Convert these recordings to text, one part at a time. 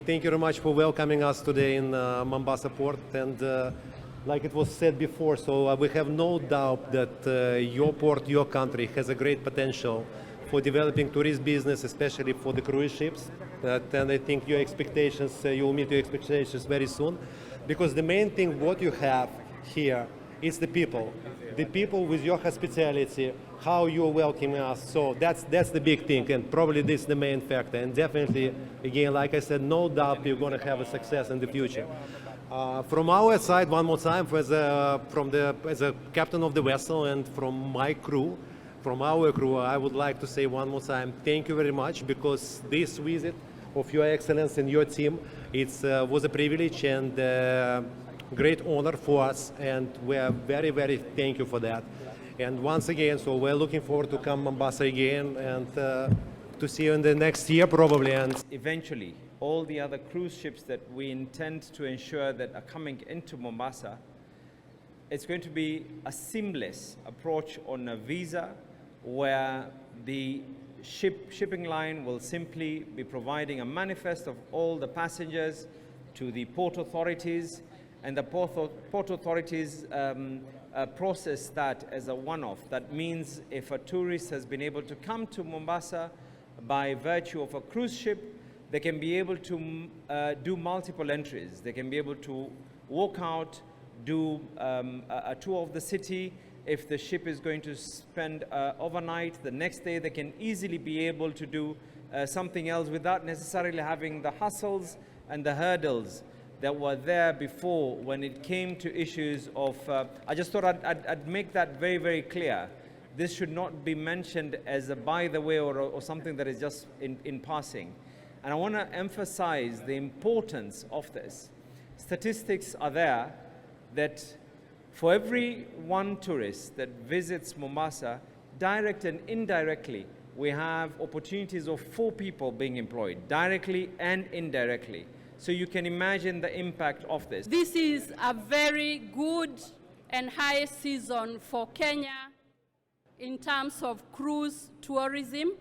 Thank you very much for welcoming us today in Mombasa Port. And like it was said before, so we have no doubt that your port, your country has a great potential for developing tourist business, especially for the cruise ships. And I think your expectations, you will meet your expectations very soon. Because the main thing what you have here is the people with your hospitality, how you're welcoming us. So that's the big thing, and probably this is the main factor. And definitely, again, like I said, no doubt you're going to have a success in the future. From our side, one more time, as a captain of the vessel and from my crew, from our crew, I would like to say one more time, thank you very much, because this visit of Your Excellence and your team, it was a privilege and great honor for us, and we are very, very thank you for that. And once again, so we're looking forward to come Mombasa again and to see you in the next year probably. And eventually, all the other cruise ships that we intend to ensure that are coming into Mombasa, it's going to be a seamless approach on a visa where the shipping line will simply be providing a manifest of all the passengers to the port authorities, and the port authorities process that as a one-off. That means if a tourist has been able to come to Mombasa by virtue of a cruise ship, they can be able to do multiple entries. They can be able to walk out, do a tour of the city. If the ship is going to spend overnight, the next day they can easily be able to do something else without necessarily having the hassles and the hurdles that were there before when it came to issues of, I just thought I'd make that very, very clear. This should not be mentioned as a by the way or something that is just in passing. And I want to emphasize the importance of this. Statistics are there that for every one tourist that visits Mombasa, direct and indirectly, we have opportunities of 4 people being employed, directly and indirectly. So you can imagine the impact of this. This is a very good and high season for Kenya in terms of cruise tourism.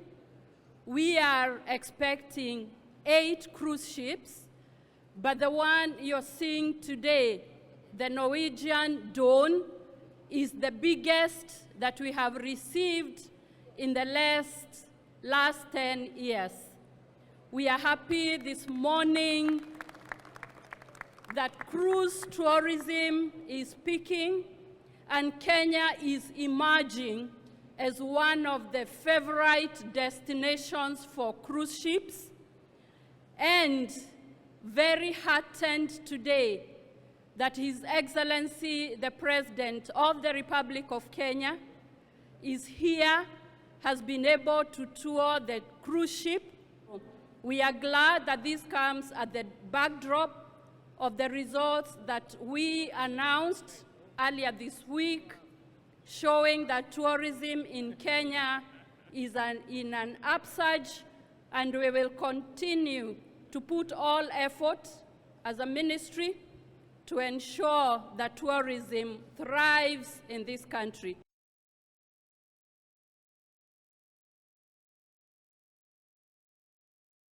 We are expecting 8 cruise ships, but the one you're seeing today, the Norwegian Dawn, is the biggest that we have received in the last 10 years. We are happy this morning that cruise tourism is peaking and Kenya is emerging as one of the favorite destinations for cruise ships. And very heartened today that His Excellency, the President of the Republic of Kenya, is here, has been able to tour the cruise ship. We are glad that this comes at the backdrop of the results that we announced earlier this week, showing that tourism in Kenya is in an upsurge, and we will continue to put all effort as a ministry to ensure that tourism thrives in this country.